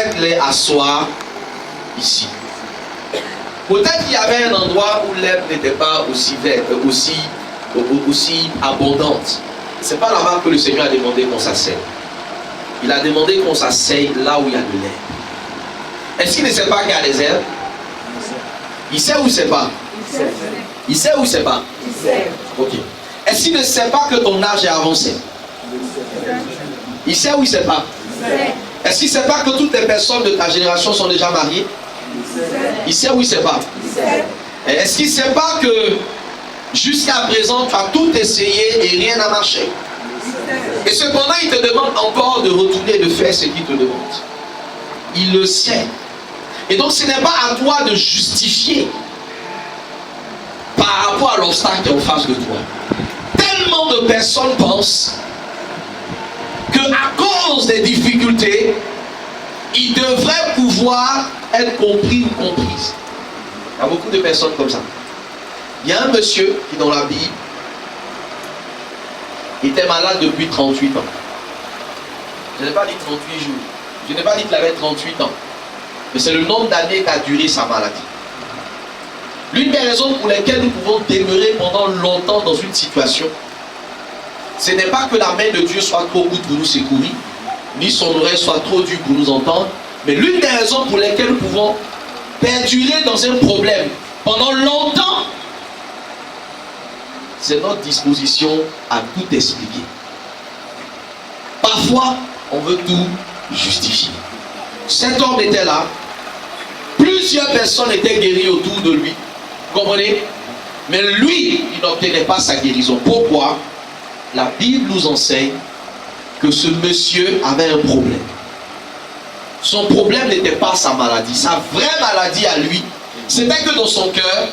faites-les asseoir ici. Peut-être qu'il y avait un endroit où l'herbe n'était pas aussi verte, aussi abondante. Ce n'est pas là-bas que le Seigneur a demandé qu'on s'asseye. Il a demandé qu'on s'asseye là où il y a de l'herbe. Est-ce qu'il ne sait pas qu'il y a des herbes? Il sait ou il ne sait pas? Il sait ou il ne sait pas? Il sait. Ok. Est-ce qu'il ne sait pas que ton âge est avancé? Il sait ou il ne sait pas? Est-ce qu'il ne sait pas que toutes les personnes de ta génération sont déjà mariées? Il sait ou il ne sait pas? Est-ce qu'il ne sait pas que jusqu'à présent tu as tout essayé et rien n'a marché? Et cependant il te demande encore de retourner et de faire ce qu'il te demande. Il le sait. Et donc ce n'est pas à toi de justifier par rapport à l'obstacle qui est en face de toi. Tellement de personnes pensent qu'à cause des difficultés, ils devraient pouvoir être compris ou comprises. Il y a beaucoup de personnes comme ça. Il y a un monsieur qui dans la Bible était malade depuis 38 ans. Je n'ai pas dit 38 jours. Je n'ai pas dit qu'il avait 38 ans. Mais c'est le nombre d'années qu'a duré sa maladie. L'une des raisons pour lesquelles nous pouvons demeurer pendant longtemps dans une situation, ce n'est pas que la main de Dieu soit trop courte pour nous secourir, ni son oreille soit trop dure pour nous entendre, mais l'une des raisons pour lesquelles nous pouvons perdurer dans un problème pendant longtemps, c'est notre disposition à tout expliquer. Parfois, on veut tout justifier. Cet homme était là, plusieurs personnes étaient guéries autour de lui, vous comprenez? Mais lui, il n'obtenait pas sa guérison. Pourquoi? La Bible nous enseigne que ce monsieur avait un problème. Son problème n'était pas sa maladie. Sa vraie maladie à lui, c'était que dans son cœur,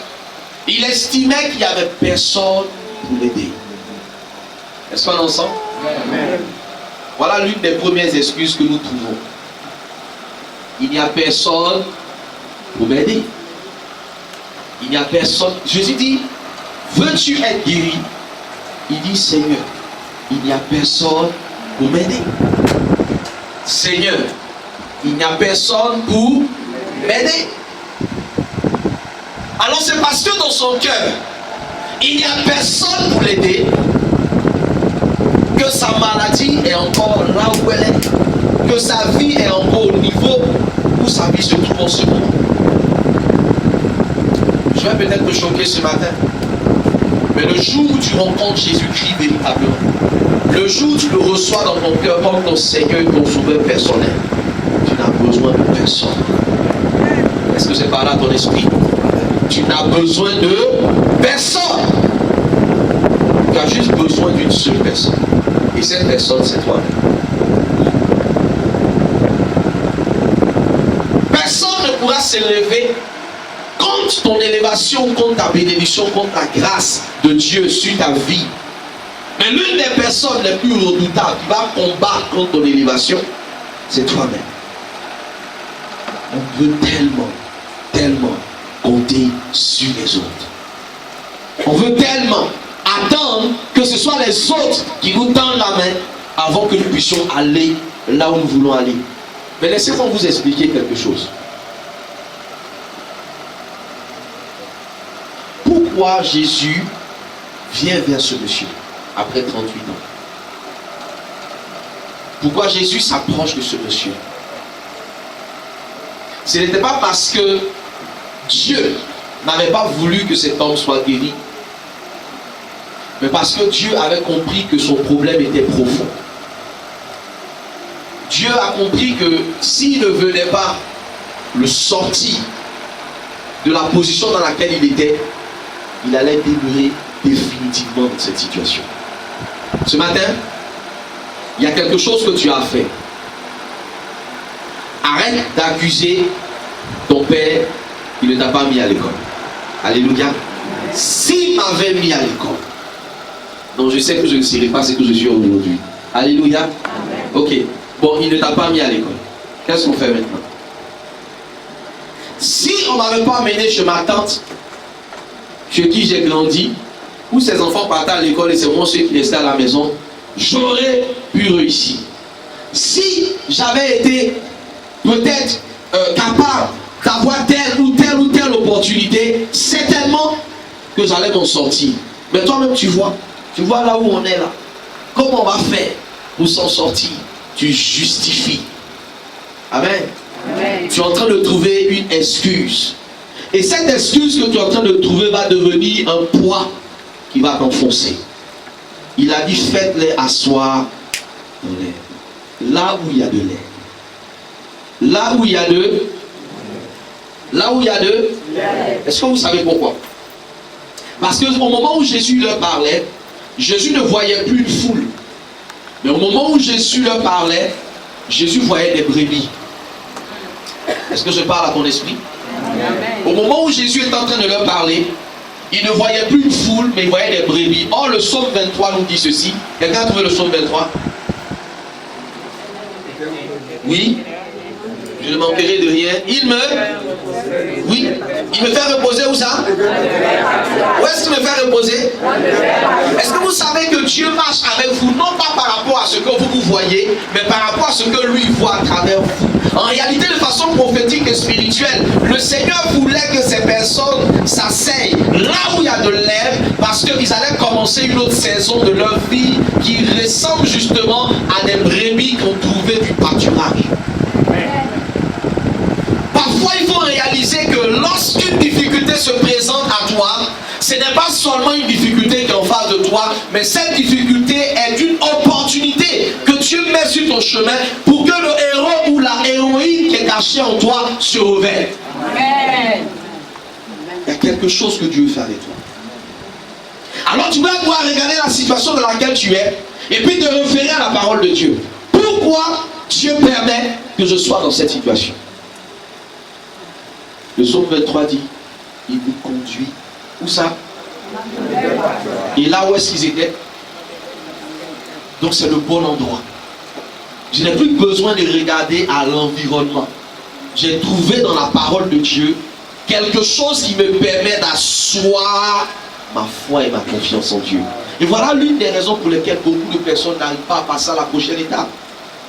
il estimait qu'il n'y avait personne pour l'aider. Est-ce qu'on est ensemble? Amen. Voilà l'une des premières excuses que nous trouvons. Il n'y a personne pour m'aider. Il n'y a personne. Jésus dit, veux-tu être guéri? Il dit, Seigneur, il n'y a personne pour m'aider. Seigneur, il n'y a personne pour m'aider. Alors c'est parce que dans son cœur, il n'y a personne pour l'aider, que sa maladie est encore là où elle est, que sa vie est encore au niveau où sa vie se trouve en ce moment. Je vais peut-être te choquer ce matin, mais le jour où tu rencontres Jésus-Christ véritablement, le jour où tu le reçois dans ton cœur comme ton Seigneur et ton Sauveur personnel, tu n'as besoin de personne. Est-ce que c'est par là ton esprit? Tu n'as besoin de personne. Tu as juste besoin d'une seule personne. Et cette personne, c'est toi-même. Personne ne pourra s'élever contre ton élévation, contre ta bénédiction, contre ta grâce de Dieu sur ta vie. Mais l'une des personnes les plus redoutables qui va combattre contre ton élévation, c'est toi-même. On veut tellement compter sur les autres. On veut tellement attendre que ce soit les autres qui nous tendent la main avant que nous puissions aller là où nous voulons aller. Mais laissez-moi vous expliquer quelque chose. Pourquoi Jésus vient vers ce monsieur après 38 ans? Pourquoi Jésus s'approche de ce monsieur? Ce n'était pas parce que Dieu n'avait pas voulu que cet homme soit guéri, mais parce que Dieu avait compris que son problème était profond. Dieu a compris que s'il ne venait pas le sortir de la position dans laquelle il était, il allait demeurer définitivement dans cette situation. Ce matin, il y a quelque chose que tu as fait. Arrête d'accuser ton père qui ne t'a pas mis à l'école. Alléluia. S'il m'avait mis à l'école, donc je sais que je ne serai pas ce que je suis aujourd'hui. Alléluia. Amen. Ok. Bon, il ne t'a pas mis à l'école. Qu'est-ce qu'on fait maintenant? Si on ne m'avait pas amené chez ma tante, chez qui j'ai grandi, où ses enfants partaient à l'école et c'est moi ceux qui restaient à la maison, j'aurais pu réussir. Si j'avais été peut-être capable d'avoir telle ou telle opportunité, certainement que j'allais m'en sortir. Mais toi-même, tu vois là où on est là. Comment on va faire pour s'en sortir? Tu justifies. Amen. Amen. Tu es en train de trouver une excuse. Et cette excuse que tu es en train de trouver va devenir un poids qui va t'enfoncer. Il a dit, faites-les asseoir dans l'air. Là où il y a de l'air. Là où il y a de... Là où il y a de... Est-ce que vous savez pourquoi? Parce qu'au moment où Jésus leur parlait, Jésus ne voyait plus une foule. Mais au moment où Jésus leur parlait, Jésus voyait des brebis. Est-ce que je parle à ton esprit? Au moment où Jésus est en train de leur parler, il ne voyait plus une foule, mais il voyait des brebis. Or, le psaume 23 nous dit ceci. Quelqu'un a trouvé le psaume 23? Oui? Je ne manquerai de rien. Il me fait reposer où ça? Où est-ce qu'il me fait reposer? Est-ce que vous savez que Dieu marche avec vous, non pas par rapport à ce que vous voyez, mais par rapport à ce que lui voit à travers vous? En réalité, de façon prophétique et spirituelle, le Seigneur voulait que ces personnes s'asseyent là où il y a de l'herbe, parce qu'ils allaient commencer une autre saison de leur vie qui ressemble justement à des brebis qu'on trouvait du pâturage. Parfois, il faut réaliser que lorsqu'une difficulté se présente à toi, ce n'est pas seulement une difficulté qui est en face de toi, mais cette difficulté est une opportunité que Dieu met sur ton chemin pour que le héros ou la héroïne qui est cachée en toi se révèle. Amen. Il y a quelque chose que Dieu fait avec toi. Alors tu dois pouvoir regarder la situation dans laquelle tu es et puis te référer à la parole de Dieu. Pourquoi Dieu permet que je sois dans cette situation? Le psaume 23 dit, il vous conduit. Où ça? Et là où est-ce qu'ils étaient? Donc c'est le bon endroit. Je n'ai plus besoin de regarder à l'environnement. J'ai trouvé dans la parole de Dieu quelque chose qui me permet d'asseoir ma foi et ma confiance en Dieu. Et voilà l'une des raisons pour lesquelles beaucoup de personnes n'arrivent pas à passer à la prochaine étape.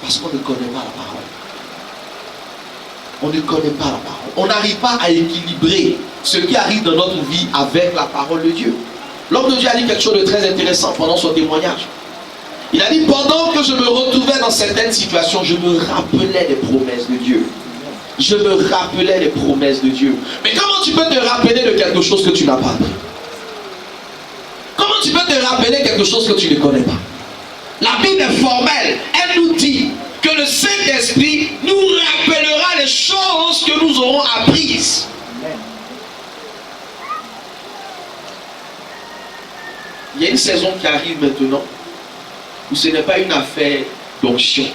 Parce qu'on ne connaît pas la parole. On ne connaît pas la parole. On n'arrive pas à équilibrer ce qui arrive dans notre vie avec la parole de Dieu. L'homme de Dieu a dit quelque chose de très intéressant pendant son témoignage. Il a dit, pendant que je me retrouvais dans certaines situations, je me rappelais des promesses de Dieu. Je me rappelais des promesses de Dieu. Mais comment tu peux te rappeler de quelque chose que tu n'as pas appris? Comment tu peux te rappeler quelque chose que tu ne connais pas? La Bible est formelle. Elle nous dit que le Saint-Esprit nous rappellera les choses que nous aurons apprises. Il y a une saison qui arrive maintenant où ce n'est pas une affaire d'onction.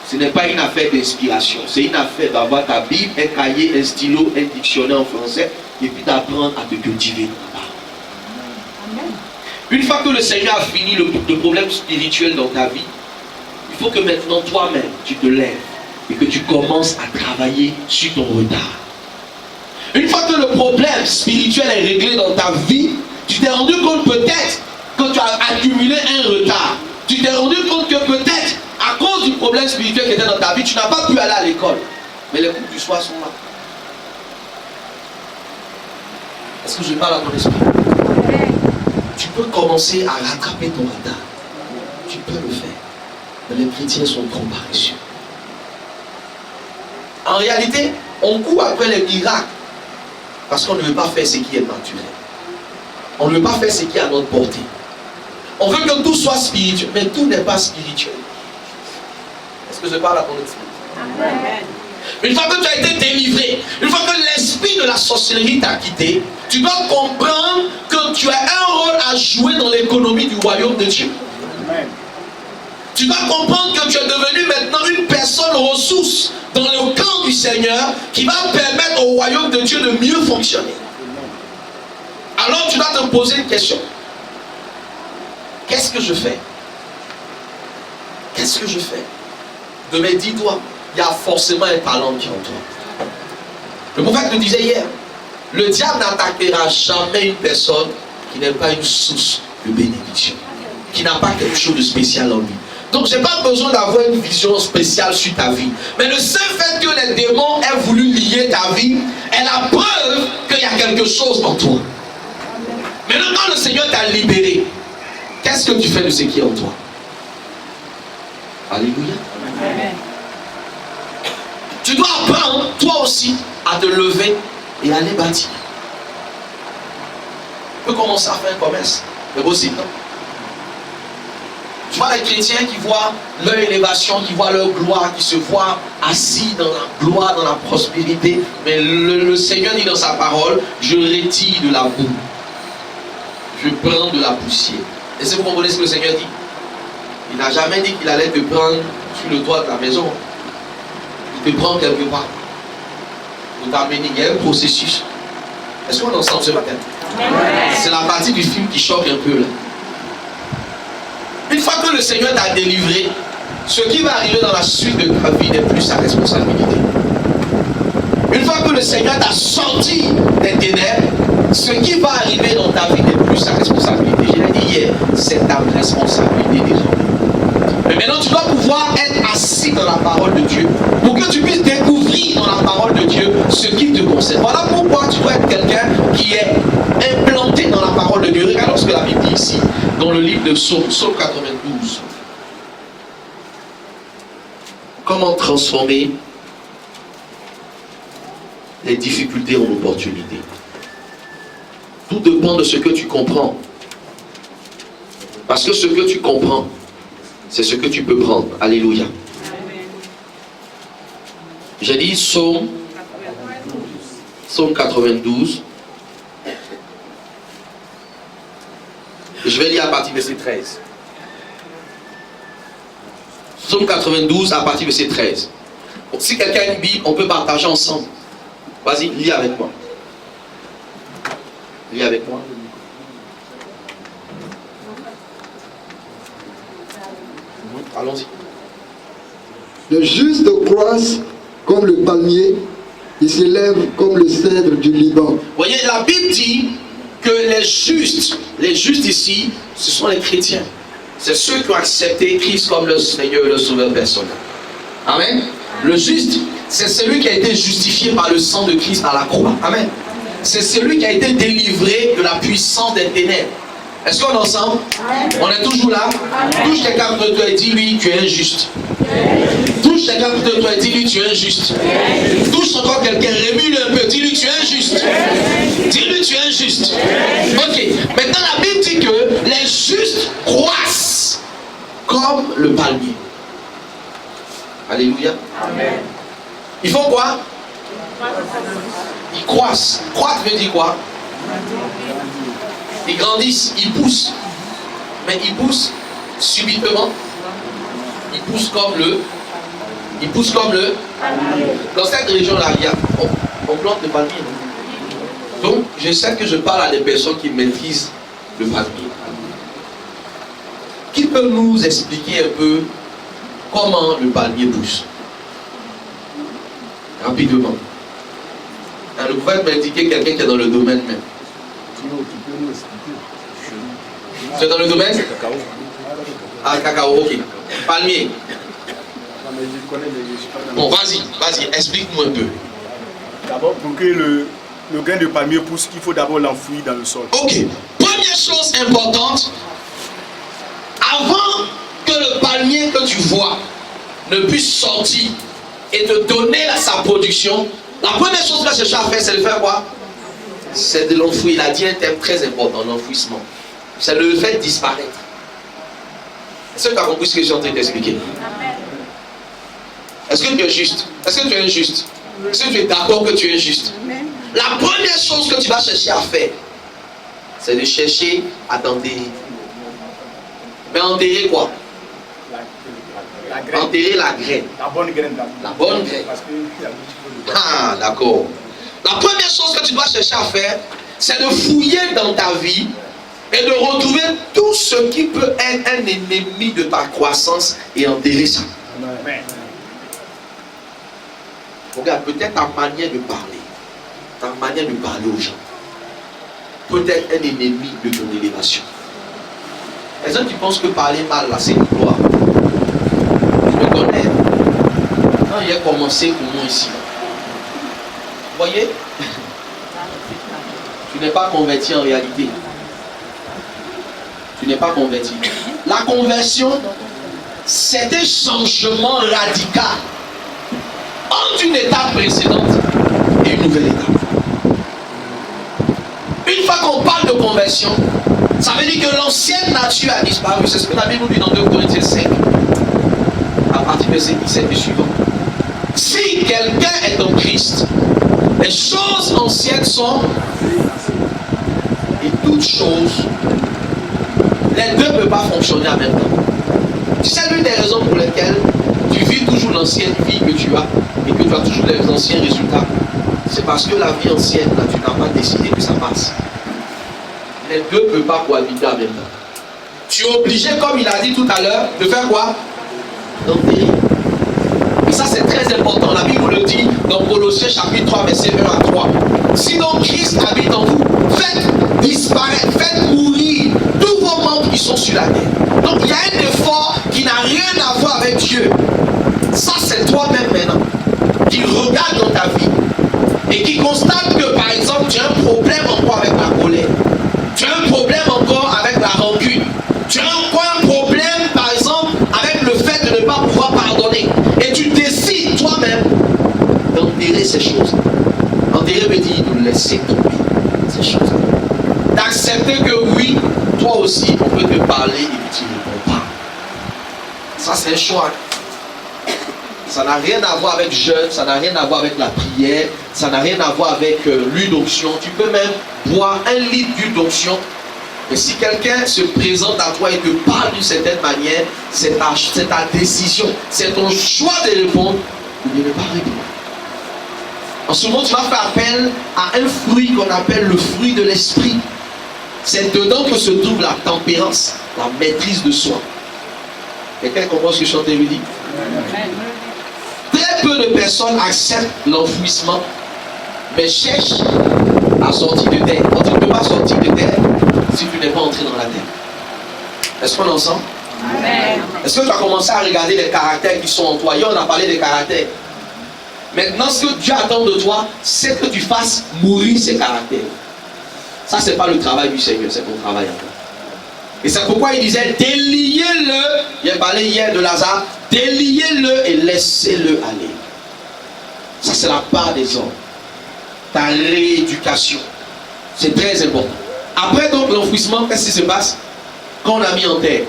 Ce n'est pas une affaire d'inspiration. C'est une affaire d'avoir ta Bible, un cahier, un stylo, un dictionnaire en français et puis d'apprendre à te cultiver. Une fois que le Seigneur a fini le problème spirituel dans ta vie, il faut que maintenant toi-même tu te lèves et que tu commences à travailler sur ton retard. Une fois que le problème spirituel est réglé dans ta vie, tu t'es rendu compte peut-être que tu as accumulé un retard. Tu t'es rendu compte que peut-être à cause du problème spirituel qui était dans ta vie, tu n'as pas pu aller à l'école. Mais les cours du soir sont là. Est-ce que je parle à ton esprit? Tu peux commencer à rattraper ton retard. Tu peux le faire. Mais les chrétiens sont trop paresseux. En réalité, on court après les miracles parce qu'on ne veut pas faire ce qui est naturel. On ne veut pas faire ce qui est à notre portée. On veut que tout soit spirituel, mais tout n'est pas spirituel. Est-ce que je parle à ton esprit? Amen. Une fois que tu as été délivré, une fois que l'esprit de la sorcellerie t'a quitté, tu dois comprendre que tu as un rôle à jouer dans l'économie du royaume de Dieu. Amen. Tu dois comprendre que tu es devenu maintenant une personne ressource dans le camp du Seigneur qui va permettre au royaume de Dieu de mieux fonctionner. Alors tu dois te poser une question. Qu'est-ce que je fais? Qu'est-ce que je fais? Demain, dis-toi, il y a forcément un talent qui est en toi. Le prophète me disait hier, le diable n'attaquera jamais une personne qui n'est pas une source de bénédiction, qui n'a pas quelque chose de spécial en lui. Donc, je n'ai pas besoin d'avoir une vision spéciale sur ta vie. Mais le seul fait que les démons aient voulu lier ta vie est la preuve qu'il y a quelque chose en toi. Maintenant, quand le Seigneur t'a libéré, qu'est-ce que tu fais de ce qui est en toi? Alléluia. Amen. Tu dois apprendre, toi aussi, à te lever et aller bâtir. Tu peux commencer à faire un commerce, mais aussi, non? Tu vois les chrétiens qui voient leur élévation, qui voient leur gloire, qui se voient assis dans la gloire, dans la prospérité. Mais le Seigneur dit dans sa parole, je retire de la boue. Je prends de la poussière. Et c'est vous comprenez ce que le Seigneur dit? Il n'a jamais dit qu'il allait te prendre sur le toit de la maison. Il te prend quelque part. Pour t'amener. Il y a un processus. Est-ce qu'on est ensemble ce matin? C'est la partie du film qui choque un peu là. Une fois que le Seigneur t'a délivré, ce qui va arriver dans la suite de ta vie n'est plus sa responsabilité. Une fois que le Seigneur t'a sorti des ténèbres, ce qui va arriver dans ta vie n'est plus sa responsabilité. Je l'ai dit hier, c'est ta responsabilité désormais. Mais maintenant, tu dois pouvoir être assis dans la parole de Dieu pour que tu puisses découvrir dans la parole de Dieu ce qui te concerne. Voilà pourquoi tu dois être quelqu'un qui est implanté dans la parole de Dieu. Regardons ce que la Bible dit ici, dans le livre de Psaume 92. Comment transformer les difficultés en opportunités. Tout dépend de ce que tu comprends. Parce que ce que tu comprends, c'est ce que tu peux prendre. Alléluia. J'ai dit Psaume 92. Je vais lire à partir de verset 13. Psaume 92 à partir de verset 13. Donc, si quelqu'un a une Bible, on peut partager ensemble. Vas-y, lis avec moi. Lis avec moi. Allons-y. Le juste croisse comme le palmier, il s'élève comme le cèdre du Liban. Vous voyez, la Bible dit que les justes ici, ce sont les chrétiens. C'est ceux qui ont accepté Christ comme leur Seigneur et leur Sauveur personnel. Amen. Le juste, c'est celui qui a été justifié par le sang de Christ à la croix. Amen. C'est celui qui a été délivré de la puissance des ténèbres. Est-ce qu'on est ensemble? On est toujours là? Touche quelqu'un de toi et dis-lui, tu es injuste. Touche quelqu'un de toi et dis-lui, tu es injuste. Touche encore quelqu'un, remue-le un peu, dis-lui, tu es injuste. Dis-lui, tu es injuste. Ok, maintenant la Bible dit que les justes croissent comme le palmier. Alléluia. Amen. Ils font quoi? Ils croissent. Croître veut dire quoi? Ils grandissent, ils poussent. Mais ils poussent subitement. Ils poussent comme le. Dans cette région-là, on plante le palmier. Donc, je sais que je parle à des personnes qui maîtrisent le palmier. Qui peut nous expliquer un peu comment le palmier pousse? Rapidement. Le prophète m'a indiqué quelqu'un qui est dans le domaine même. Tu es dans le domaine? Ah, cacao, ok. Palmier. Bon, vas-y, explique-nous un peu. D'abord, pour que le grain de palmier pousse, il faut d'abord l'enfouir dans le sol. Ok. Première chose importante, avant que le palmier que tu vois ne puisse sortir et te donner sa production, la première chose que je cherche à faire, c'est de faire quoi? C'est de l'enfouir. Il a dit un terme très important, l'enfouissement. C'est de le faire disparaître. Est-ce que tu as compris ce que je suis en train d'expliquer? Est-ce que tu es juste? Est-ce que tu es injuste? Est-ce que tu es d'accord que tu es injuste? La première chose que tu vas chercher à faire, c'est de chercher à t'enterrer. Mais enterrer quoi? Enterrer la graine. La bonne graine. La bonne graine. Ah, d'accord. La première chose que tu dois chercher à faire, c'est de fouiller dans ta vie et de retrouver tout ce qui peut être un ennemi de ta croissance et enterrer ça. Amen. Regarde, peut-être ta manière de parler aux gens, peut être un ennemi de ton élévation. Les gens qui pensent que parler mal là, c'est une gloire. y ait commencé comment ici. Vous voyez? Tu n'es pas converti en réalité. Tu n'es pas converti. La conversion, c'est un changement radical entre une étape précédente et une nouvelle étape. Une fois qu'on parle de conversion, ça veut dire que l'ancienne nature a disparu. C'est ce que la Bible nous dit dans 2 Corinthiens 5, à partir de verset 17 et suivant. Si quelqu'un est en Christ, les choses anciennes sont, et toutes choses, les deux ne peuvent pas fonctionner en même temps. C'est l'une des raisons pour lesquelles tu vis toujours l'ancienne vie que tu as et que tu as toujours les anciens résultats. C'est parce que la vie ancienne, là, tu n'as pas décidé que ça passe. Les deux ne peuvent pas cohabiter en même temps. Tu es obligé, comme il a dit tout à l'heure, de faire quoi? D'enterrer. Et ça, c'est très important. La Bible le dit dans Colossiens chapitre 3, verset 1 à 3. Si donc Christ habite en vous, faites disparaître, faites mourir tous vos membres qui sont sur la terre. Donc il y a un effort qui n'a rien à voir avec Dieu. Ça, c'est toi-même maintenant qui regarde dans ta vie et qui constate que, par exemple, tu as un problème encore avec la colère. Tu as un problème encore avec la rancune. Tu as encore un problème, par exemple, avec le fait de ne pas pouvoir pardonner. Et tu décides toi-même d'enterrer ces choses. Enterrer veut dire de laisser tomber ces choses. D'accepter que oui, toi aussi, on peut te parler et que tu ne réponds pas. Ça, c'est un choix. Ça n'a rien à voir avec jeûne, ça n'a rien à voir avec la prière, ça n'a rien à voir avec l'huile d'onction. Tu peux même boire 1 litre d'huile d'onction. Mais si quelqu'un se présente à toi et te parle d'une certaine manière, c'est ta décision. C'est ton choix de répondre ou de ne pas répondre. En ce moment, tu vas faire appel à un fruit qu'on appelle le fruit de l'esprit. C'est dedans que se trouve la tempérance, la maîtrise de soi. Quelqu'un comprend ce que je suis en train de dire? Très peu de personnes acceptent l'enfouissement, mais cherchent à sortir de terre. Quand tu ne peux pas sortir de terre, si tu n'es pas entré dans la terre. Est-ce qu'on est ensemble? Amen. Est-ce que tu as commencé à regarder les caractères qui sont en toi? Hier, on a parlé des caractères. Maintenant, ce que Dieu attend de toi, c'est que tu fasses mourir ces caractères. Ça, ce n'est pas le travail du Seigneur, c'est ton travail à toi. Et c'est pourquoi il disait, déliez-le. Il a parlé hier de Lazare. Déliez-le et laissez-le aller. Ça, c'est la part des hommes. Ta rééducation. C'est très important. Après donc l'enfouissement, qu'est-ce qui se passe? Quand on a mis en terre.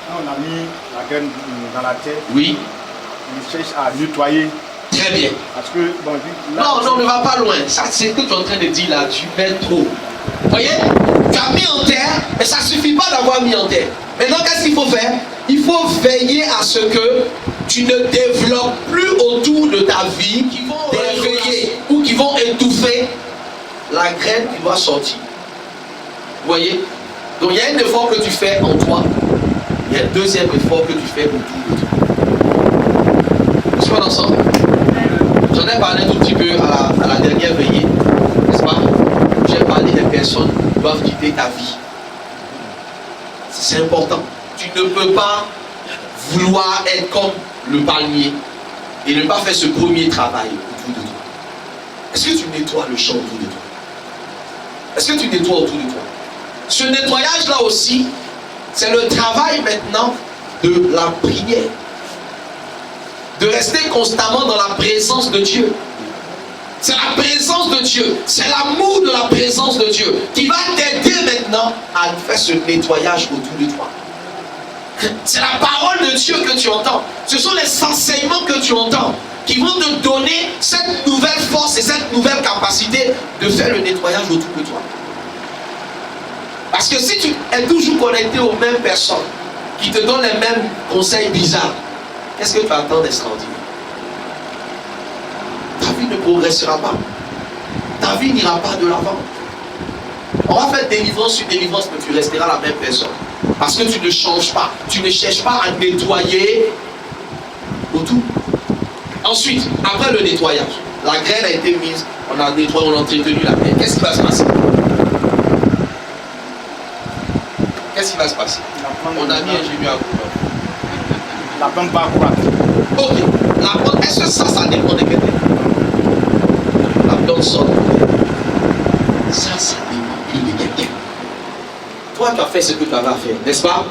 Quand on a mis la graine dans la terre, oui, on cherche à nettoyer. Très bien. Parce que, bon, là, non, ne va pas loin. Ça, c'est ce que tu es en train de dire là. Tu fais trop. Vous voyez? Tu as mis en terre, mais ça ne suffit pas d'avoir mis en terre. Maintenant, qu'est-ce qu'il faut faire? Il faut veiller à ce que tu ne développes plus autour de ta vie qui vont réveiller ou qui vont étouffer la graine qui doit sortir. Vous voyez? Donc il y a un effort que tu fais en toi. Il y a un deuxième effort que tu fais autour de toi. Est-ce qu'on est ensemble? J'en ai parlé un tout petit peu à la dernière veillée. N'est-ce pas? J'ai parlé des personnes qui doivent quitter ta vie. C'est important. Tu ne peux pas vouloir être comme le palmier et ne pas faire ce premier travail autour de toi. Est-ce que tu nettoies le champ autour de toi? Est-ce que tu nettoies autour de toi? Ce nettoyage-là aussi, c'est le travail maintenant de la prière. De rester constamment dans la présence de Dieu. C'est la présence de Dieu, c'est l'amour de la présence de Dieu qui va t'aider maintenant à faire ce nettoyage autour de toi. C'est la parole de Dieu que tu entends. Ce sont les enseignements que tu entends qui vont te donner cette nouvelle force et cette nouvelle capacité de faire le nettoyage autour de toi. Parce que si tu es toujours connecté aux mêmes personnes qui te donnent les mêmes conseils bizarres, qu'est-ce que tu attends d'extraordinaire? Ta vie ne progressera pas. Ta vie n'ira pas de l'avant. On va faire délivrance sur délivrance, mais tu resteras la même personne. Parce que tu ne changes pas. Tu ne cherches pas à nettoyer autour. Ensuite, après le nettoyage, la graine a été mise, on a nettoyé, on a entretenu la graine. Qu'est-ce qui va se passer? Qu'est-ce qui va se passer? On a mis un génie à vous. La plante va croître. Ok. Est-ce que ça dépend de quelqu'un? La plante sort. Ça dépend plus de quelqu'un. Toi, tu as fait ce que tu avais à faire, n'est-ce pas?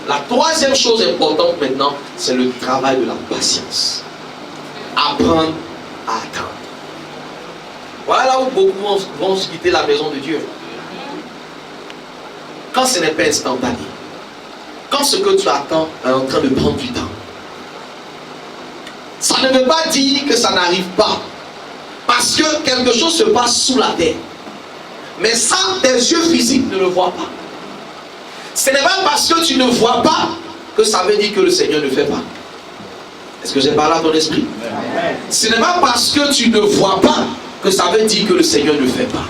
La troisième chose importante maintenant, c'est le travail de la patience. Apprendre à attendre. Voilà là où beaucoup vont quitter la maison de Dieu. Quand ce n'est pas instantané. Quand ce que tu attends est en train de prendre du temps. Ça ne veut pas dire que ça n'arrive pas. Parce que quelque chose se passe sous la terre. Mais ça, tes yeux physiques ne le voient pas. Ce n'est pas parce que tu ne vois pas que ça veut dire que le Seigneur ne fait pas. Est-ce que j'ai parlé à ton esprit? Ce n'est pas parce que tu ne vois pas que ça veut dire que le Seigneur ne fait pas.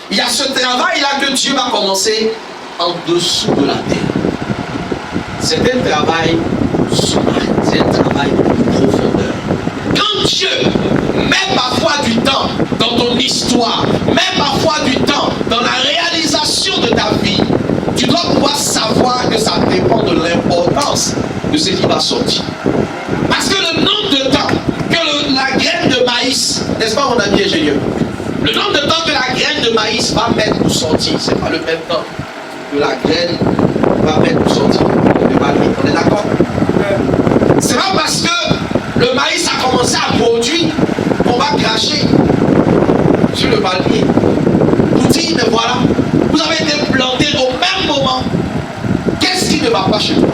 Il y a ce travail-là que Dieu va commencer en dessous de la terre. C'est un travail sous-marin, c'est un travail de profondeur. Quand Dieu met parfois du temps dans ton histoire, met parfois du temps dans la réalisation de ta vie, tu dois pouvoir savoir que ça dépend de l'importance de ce qui va sortir. Parce que le nombre de temps que la graine de maïs, n'est-ce pas mon ami ingénieur? Le nombre de temps que la graine de maïs va mettre pour sortir, ce n'est pas le même temps que la graine va mettre pour sortir. On est d'accord? C'est pas parce que le maïs a commencé à produire qu'on va cracher sur le palmier. Vous dites, mais voilà, vous avez été planté au même moment. Qu'est-ce qui ne va pas chez toi?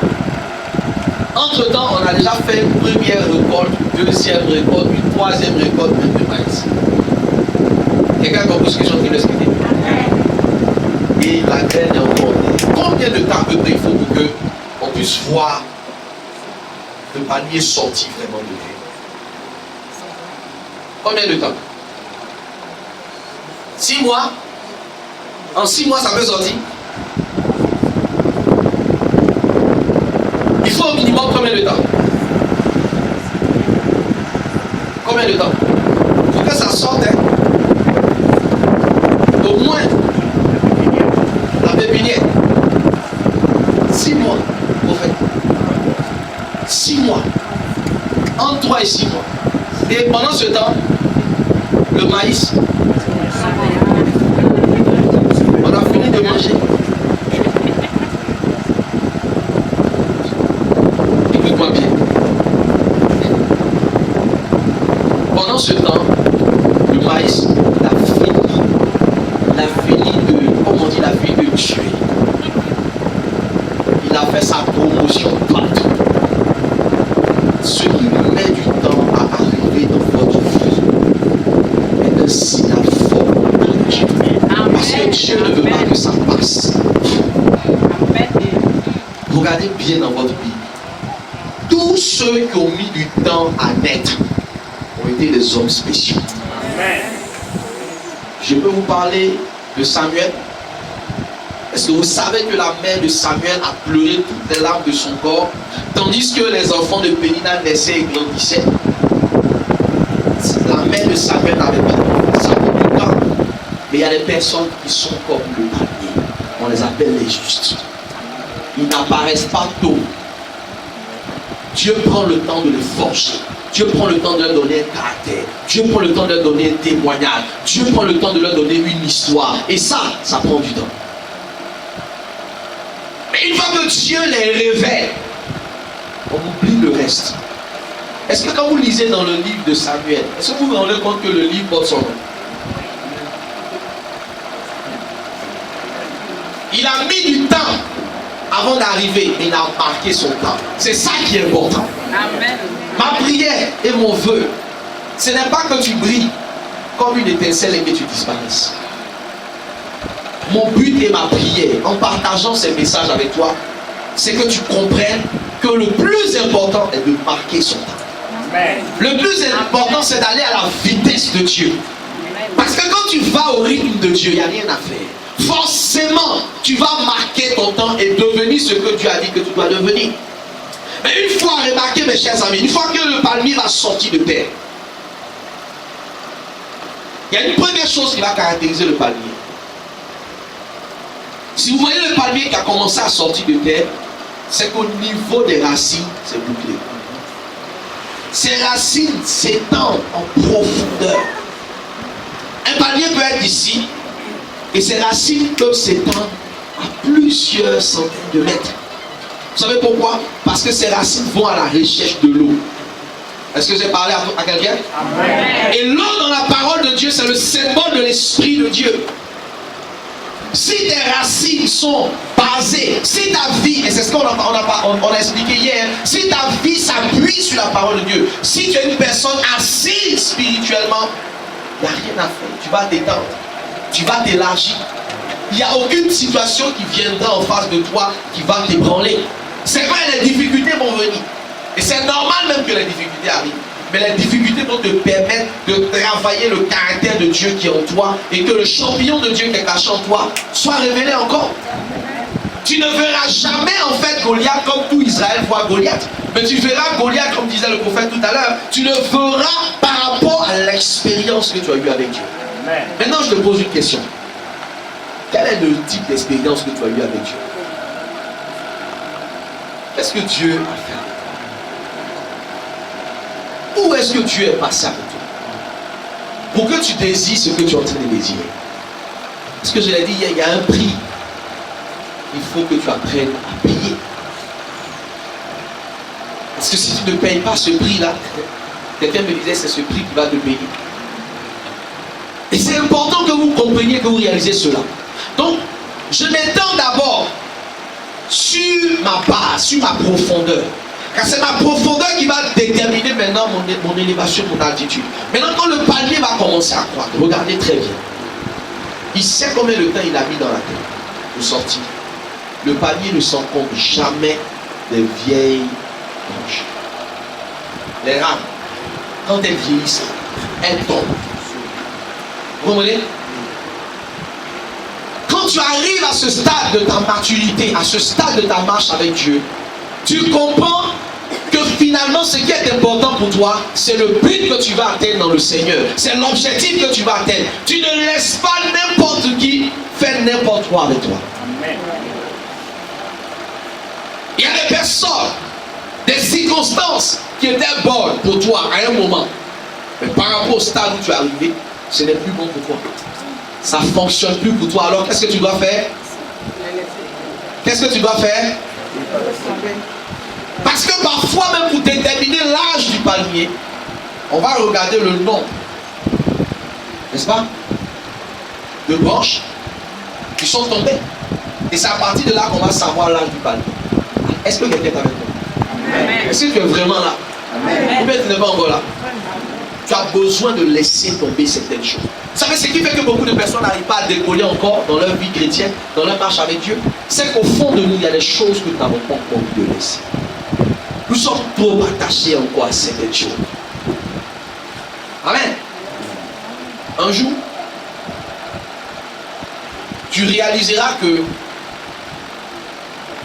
Entre-temps, on a déjà fait une première récolte, une deuxième récolte, une troisième récolte de maïs. Quelqu'un a compris ce que je suis en train d'expliquer? Et la graine est encore. Combien de temps il faut pour qu'on puisse voir le palmier sortir vraiment de terre? Combien de temps? 6 mois? En 6 mois, ça peut sortir? Il faut au minimum combien de temps? Combien de temps? Il faut que ça sorte, hein? Au moins, la pépinière. 6 mois, au fait. 6 mois. Entre 3 et 6 mois. Et pendant ce temps, le maïs, on a fini de manger. Écoute-moi bien. Pendant ce temps, le maïs, il a fini de, comme on dit, il a fini de tuer. Il a fait sa promotion partout. Ce qui met du temps à arriver dans votre vie est un signal fort de Dieu. Parce que Dieu ne veut pas que ça passe. Regardez bien dans votre vie. Tous ceux qui ont mis du temps à naître ont été des hommes spéciaux. Je peux vous parler de Samuel. Est-ce que vous savez que la mère de Samuel a pleuré toutes les larmes de son corps, tandis que les enfants de Pénina naissaient et grandissaient? La mère de Samuel n'avait pas d'enfant, ça fait du temps. Mais il y a des personnes qui sont comme le palmier. On les appelle les justes. Ils n'apparaissent pas tôt. Dieu prend le temps de les forger. Dieu prend le temps de leur donner un caractère. Dieu prend le temps de leur donner un témoignage. Dieu prend le temps de leur donner une histoire. Et ça prend du temps. Mais une fois que Dieu les révèle, on oublie le reste. Est-ce que quand vous lisez dans le livre de Samuel, est-ce que vous vous rendez compte que le livre porte son nom? Il a mis du temps avant d'arriver, mais il a marqué son temps. C'est ça qui est important. Amen. Ma prière et mon vœu, ce n'est pas que tu brilles comme une étincelle et que tu disparaisses. Mon but et ma prière, en partageant ces messages avec toi, c'est que tu comprennes que le plus important est de marquer son temps. Amen. Le plus important, c'est d'aller à la vitesse de Dieu. Parce que quand tu vas au rythme de Dieu, il n'y a rien à faire. Forcément, tu vas marquer ton temps et devenir ce que Dieu a dit que tu dois devenir. Mais une fois, remarquez mes chers amis, une fois que le palmier va sortir de terre, il y a une première chose qui va caractériser le palmier. Si vous voyez le palmier qui a commencé à sortir de terre, c'est qu'au niveau des racines, c'est bouclé. ses racines s'étendent en profondeur. Un palmier peut être ici et ses racines peuvent s'étendre à plusieurs centaines de mètres. Vous savez pourquoi? Parce que ses racines vont à la recherche de l'eau. Est-ce que j'ai parlé à quelqu'un? Et l'eau dans la parole de Dieu, c'est le symbole de l'Esprit de Dieu. Si tes racines sont basées, si ta vie, et c'est ce qu'on a expliqué hier, si ta vie s'appuie sur la parole de Dieu, si tu es une personne assise spirituellement, il n'y a rien à faire. Tu vas t'étendre, tu vas t'élargir. Il n'y a aucune situation qui viendra en face de toi qui va t'ébranler. C'est vrai, les difficultés vont venir. Et c'est normal même que les difficultés arrivent. Mais les difficultés vont te permettre de travailler le caractère de Dieu qui est en toi et que le champignon de Dieu qui est caché en toi soit révélé encore. Tu ne verras jamais en fait Goliath comme tout Israël voit Goliath. Mais tu verras Goliath, comme disait le prophète tout à l'heure, tu le verras par rapport à l'expérience que tu as eue avec Dieu. Amen. Maintenant, je te pose une question. Quel est le type d'expérience que tu as eue avec Dieu? Qu'est-ce que Dieu a fait? Où est-ce que Dieu est passé avec toi? Pour que tu désires ce que tu es en train de désirer. Parce que je l'ai dit hier, il y a un prix. Il faut que tu apprennes à payer. Parce que si tu ne payes pas ce prix-là, quelqu'un me disait c'est ce prix qui va te payer. Et c'est important que vous compreniez, que vous réalisez cela. Donc, je m'étends d'abord sur ma base, sur ma profondeur. Car c'est ma profondeur qui va déterminer maintenant mon élévation, mon altitude. Maintenant, quand le palmier va commencer à croître, regardez très bien. Il sait combien de temps il a mis dans la terre pour sortir. Le palmier ne s'encontre jamais des vieilles branches. Les rames, quand elles vieillissent, elles tombent. Vous comprenez? Quand tu arrives à ce stade de ta maturité, à ce stade de ta marche avec Dieu, tu comprends que finalement ce qui est important pour toi, c'est le but que tu vas atteindre dans le Seigneur. C'est l'objectif que tu vas atteindre. Tu ne laisses pas n'importe qui faire n'importe quoi avec toi. Amen. Il y a des personnes, des circonstances qui étaient bonnes pour toi à un moment. Mais par rapport au stade où tu es arrivé, ce n'est plus bon pour toi. Ça ne fonctionne plus pour toi. Alors qu'est-ce que tu dois faire? Qu'est-ce que tu dois faire? Parce que parfois même pour déterminer l'âge du palmier, on va regarder le nombre, n'est-ce pas, de branches qui sont tombées. Et c'est à partir de là qu'on va savoir l'âge du palmier. Est-ce que quelqu'un est avec moi? Est-ce que tu es vraiment là? Ou bien tu n'es pas encore là? Tu as besoin de laisser tomber certaines choses. Vous savez ce qui fait que beaucoup de personnes n'arrivent pas à décoller encore dans leur vie chrétienne, dans leur marche avec Dieu? C'est qu'au fond de nous, il y a des choses que nous n'avons pas envie de laisser. Nous sommes trop attachés encore à certaines choses. Amen. Un jour, tu réaliseras que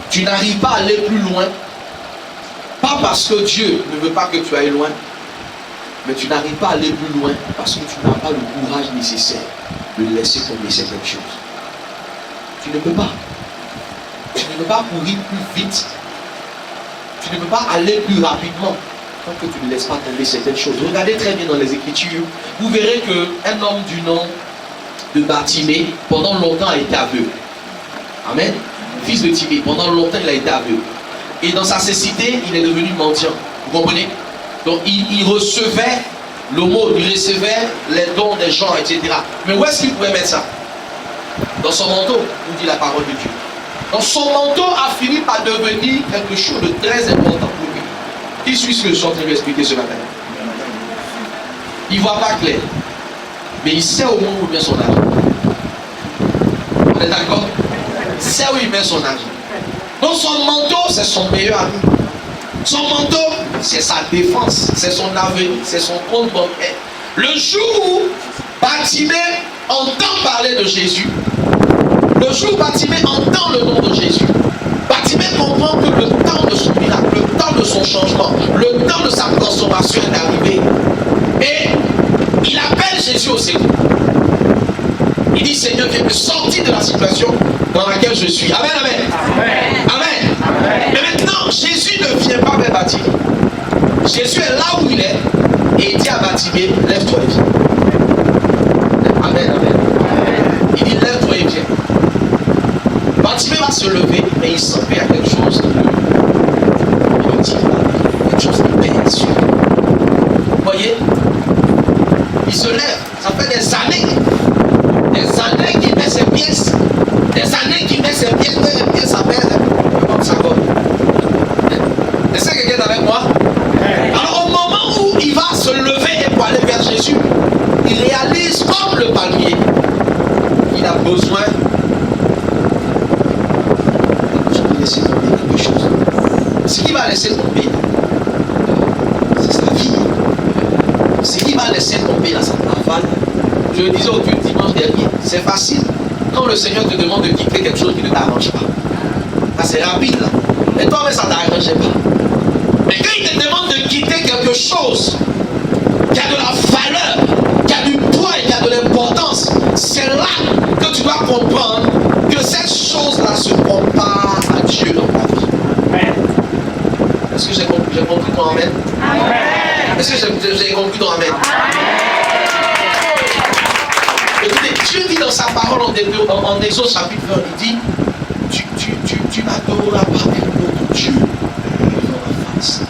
tu n'arrives pas à aller plus loin. Pas parce que Dieu ne veut pas que tu ailles loin, mais tu n'arrives pas à aller plus loin parce que tu n'as pas le courage nécessaire de laisser tomber certaines choses. Tu ne peux pas. Tu ne peux pas courir plus vite. Tu ne peux pas aller plus rapidement tant que tu ne laisses pas tomber certaines choses. Regardez très bien dans les Écritures. Vous verrez qu'un homme du nom de Bartimée, pendant longtemps, a été aveugle. Amen. Fils de Timée, pendant longtemps, il a été aveugle. Et dans sa cécité, il est devenu mendiant. Vous comprenez? Donc, il recevait l'aumône, il recevait les dons des gens, etc. Mais où est-ce qu'il pouvait mettre ça? Dans son manteau, nous dit la parole de Dieu. Donc son manteau a fini par devenir quelque chose de très important pour lui. Qui suit ce que je suis en train de lui expliquer ce matin? Il ne voit pas clair. Mais il sait au moment où il met son argent. On est d'accord? Il sait où il met son argent. Donc son manteau, c'est son meilleur ami. Son manteau, c'est sa défense, c'est son avenir, c'est son compte bancaire. Le jour où Bartimée entend parler de Jésus, le jour où Bartimée entend le nom de Jésus, Bartimée comprend que le temps de son miracle, le temps de son changement, le temps de sa transformation est arrivé. Et il appelle Jésus au secours. Il dit, Seigneur, viens me sortir de la situation dans laquelle je suis. Amen, amen. Amen. Amen. Amen. Mais maintenant, Jésus ne vient pas vers Bartimée. Jésus est là où il est et il dit à Bartimée, lève-toi et viens. Amen, amen. Il dit, lève-toi et viens. Bartimée va se lever, mais il sent qu'il y a quelque chose qui le motive, quelque chose qui pèse sur lui. Vous voyez? Il se lève, ça fait des années qu'il met ses pièces, mais les pièces ça pèse comme ça. Est-ce que quelqu'un est avec moi? Alors au moment où il va se lever et pour aller vers Jésus, il réalise comme le palmier qu'il a besoin de laisser tomber quelque chose. Ce qu'il va laisser tomber, c'est sa vie. Ce qu'il va laisser tomber là, ça travaille. Je le disais au culte dimanche dernier, c'est facile. Quand le Seigneur te demande de quitter quelque chose qui ne t'arrange pas, là c'est rapide là. Et toi, mais ça ne t'arrangeait pas. Mais quand il te demande de quitter quelque chose qui a de la valeur, qui a du poids et qui a de l'importance, c'est là que tu dois comprendre que cette chose-là se compare à Dieu dans ta vie. Est-ce que j'ai compris ton amen? Est-ce que j'ai compris ton amen? Écoutez, Dieu dit dans sa parole en Exode chapitre 20, il dit, tu n'adoreras pas un autre Dieu devant ma face.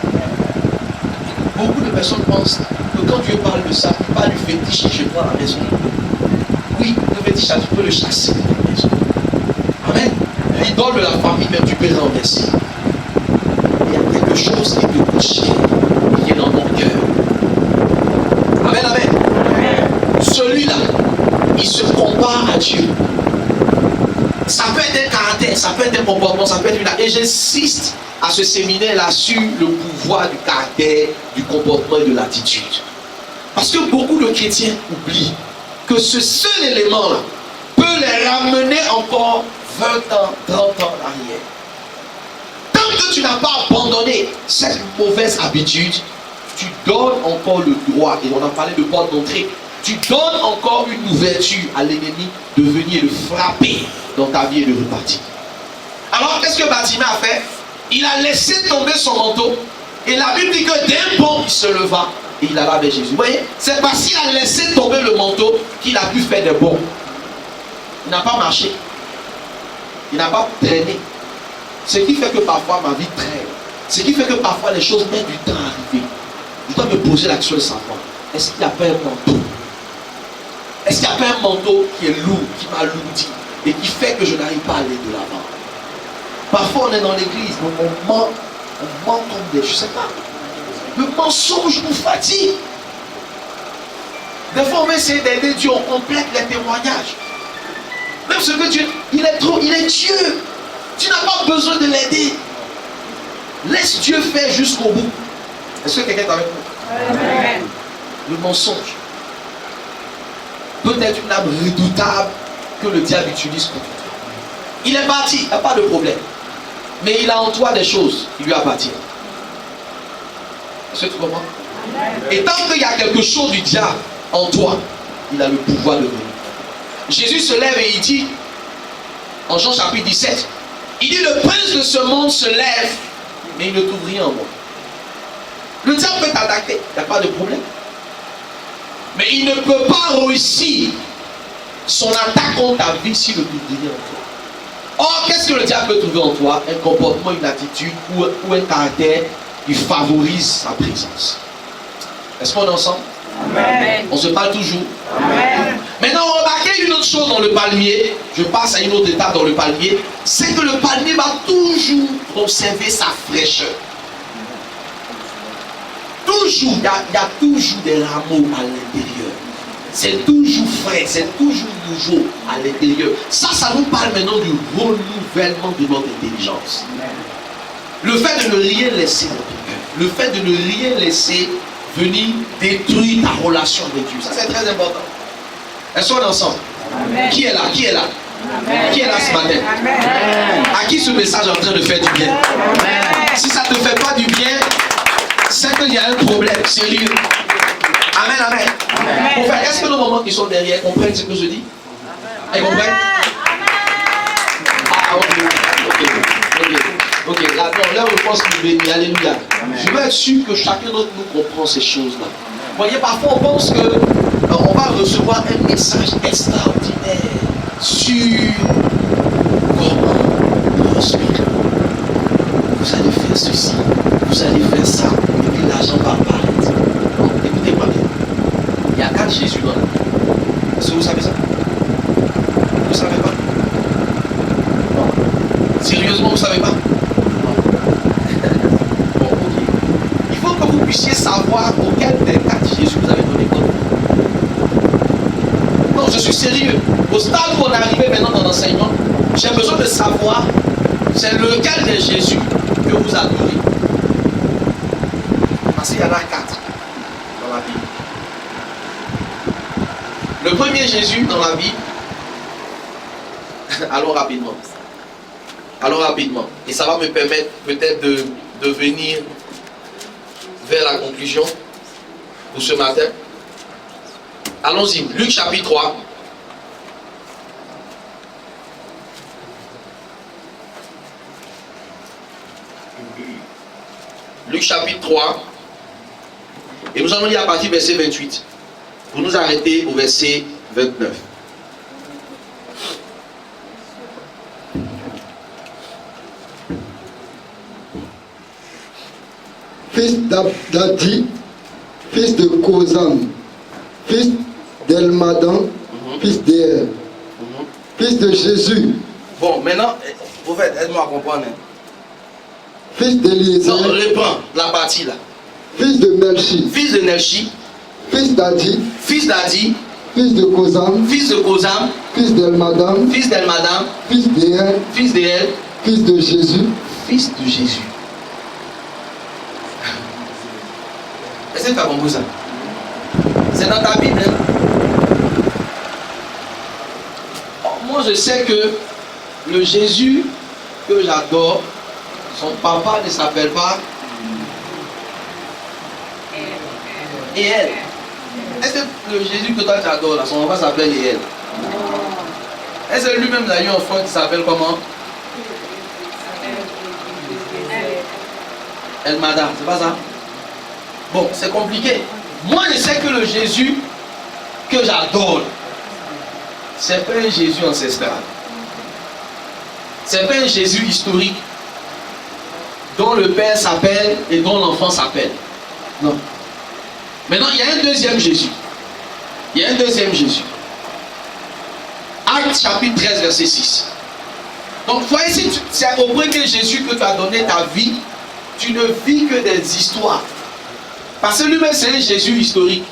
Beaucoup de personnes pensent que quand Dieu parle de ça, il parle du fétiche chez toi à la maison. Oui, le fétiche, tu peux le chasser de ta maison. Amen. L'idole de la famille, même tu peux renverser. Il y a quelque chose qui te coûte cher, qui est dans ton cœur. Amen, amen. Celui-là, il se compare à Dieu. Ça peut être un caractère, ça peut être un comportement, ça peut être une... Et j'insiste à ce séminaire-là sur le pouvoir du caractère, du comportement et de l'attitude. Parce que beaucoup de chrétiens oublient que ce seul élément-là peut les ramener encore 20 ans, 30 ans en arrière. Tant que tu n'as pas abandonné cette mauvaise habitude, tu donnes encore le droit, et on a parlé de porte d'entrée, tu donnes encore une ouverture à l'ennemi de venir le frapper dans ta vie et de repartir. Alors qu'est-ce que Bartimée a fait? Il a laissé tomber son manteau et la Bible dit que d'un bond il se leva et il alla vers Jésus. Vous voyez, c'est parce qu'il a laissé tomber le manteau qu'il a pu faire des bonds. Il n'a pas marché, il n'a pas traîné. Ce qui fait que parfois ma vie traîne, ce qui fait que parfois les choses mettent du temps à arriver. Je dois me poser la question de savoir, est-ce qu'il n'y a pas un manteau? Est-ce qu'il n'y a pas un manteau qui est lourd, qui m'alourdit et qui fait que je n'arrive pas à aller de l'avant? Parfois on est dans l'église, on ment comme des, je ne sais pas. Le mensonge nous fatigue. Des fois on va essayer d'aider Dieu, on complète les témoignages. Même ce que Dieu, il est Dieu. Tu n'as pas besoin de l'aider. Laisse Dieu faire jusqu'au bout. Est-ce que quelqu'un est avec nous? Amen. Le mensonge peut être une arme redoutable que le diable utilise contre toi. Il est parti, il n'y a pas de problème. Mais il a en toi des choses qui lui appartiennent. Est-ce que tu comprends? Et tant qu'il y a quelque chose du diable en toi, il a le pouvoir de venir. Jésus se lève et il dit, en Jean chapitre 17, il dit, le prince de ce monde se lève, mais il ne trouve rien en moi. Le diable peut t'attaquer, il n'y a pas de problème. Mais il ne peut pas réussir son attaque contre ta vie s'il ne trouve rien en toi. Or, qu'est-ce que le diable peut trouver en toi? Un comportement, une attitude ou un caractère qui favorise sa présence. Est-ce qu'on est ensemble? Amen. On se parle toujours. Amen. Maintenant, remarquez une autre chose dans le palmier. Je passe à une autre étape dans le palmier. C'est que le palmier va toujours conserver sa fraîcheur. Toujours, il y a toujours des rameaux à l'intérieur. C'est toujours frais, c'est toujours nouveau à l'intérieur. Ça nous parle maintenant du renouvellement de notre intelligence. Le fait de ne rien laisser dans ton cœur, le fait de ne rien laisser venir détruire ta relation avec Dieu. Ça, c'est très important. Est-ce qu'on est ensemble? Amen. Qui est là? Qui est là? Amen. Qui est là ce matin? Amen. À qui ce message est en train de faire du bien? Amen. Si ça ne te fait pas du bien, c'est qu'il y a un problème sérieux. Amen, amen. Mon frère, est-ce que nos mamans qui sont derrière comprennent ce que je dis? Elles comprennent? Ah, ok. Ok, là, non, là, je pense qu'il bénit. Alléluia. Je veux être sûr que chacun d'entre nous comprend ces choses-là. Vous voyez, parfois, on pense que on va recevoir un message extraordinaire sur comment prospérer. Vous allez faire ceci, vous allez faire ça, et puis l'argent va apparaître. Non, écoutez-moi bien. Il y a 4 Jésus dans la vie. Est-ce que vous savez ça? Vous ne savez pas? Non. Sérieusement, vous ne savez pas? Bon, ok. Il faut que vous puissiez savoir auquel des 4 Jésus vous avez donné compte. Non, je suis sérieux. Au stade où on est arrivé maintenant dans l'enseignement, j'ai besoin de savoir c'est lequel des Jésus que vous adorez. Parce qu'il y en a 4 dans la Bible. Le premier Jésus dans la Bible, allons rapidement. Allons rapidement. Et ça va me permettre peut-être de venir vers la conclusion pour ce matin. Allons-y. Luc chapitre 3. Luc chapitre 3. Et nous allons lire à partir du verset 28. Pour nous arrêter au verset 29. Fils d'Adi, fils de Kozam, fils d'Elmadan, fils d'Er, fils de Jésus. Bon, maintenant, prophète, aide-moi à comprendre. Fils d'Eliezer. Non, reprends la partie là. Fils de Melchi. Fils de Nelchi, Fils d'Adi. fils d'Adi, Fils de Kozam. fils de Kozam, Fils d'Elmadam. fils d'Elmadam, Fils d'Er. fils d'El, Fils de Jésus. fils de Jésus. Est-ce que tu as compris ça? C'est dans ta Bible. Hein? Moi, je sais que le Jésus que j'adore, son papa ne s'appelle pas Éel. Est-ce que le Jésus que toi tu adores, là, son papa s'appelle Éel? Est-ce que lui-même il a eu un frère qui s'appelle comment? El Madam, c'est pas ça? Bon, c'est compliqué. Moi, je sais que le Jésus que j'adore, c'est pas un Jésus ancestral. C'est pas un Jésus historique dont le père s'appelle et dont l'enfant s'appelle. Non. Maintenant, il y a un deuxième Jésus. Il y a un deuxième Jésus. Acte chapitre 13, verset 6. Donc, voyez, si c'est au premier Jésus que tu as donné ta vie, tu ne vis que des histoires. Parce que lui-même, c'est un Jésus historique.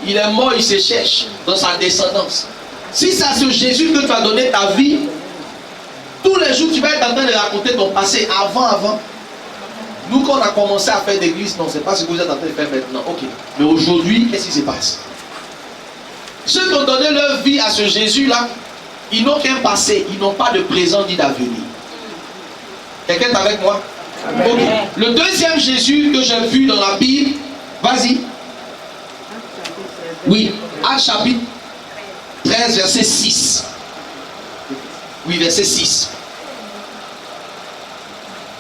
Il est mort, il se cherche dans sa descendance. Si c'est à ce Jésus que tu as donné ta vie, tous les jours, tu vas être en train de raconter ton passé avant. Nous, quand on a commencé à faire d'église, non, c'est pas ce que vous êtes en train de faire maintenant. Ok. Mais aujourd'hui, qu'est-ce qui se passe? Ceux qui ont donné leur vie à ce Jésus-là, ils n'ont qu'un passé, ils n'ont pas de présent ni d'avenir. Quelqu'un est avec moi? Okay. Le deuxième Jésus que j'ai vu dans la Bible, vas-y. Oui, Acte chapitre 13, verset 6. Oui, verset 6.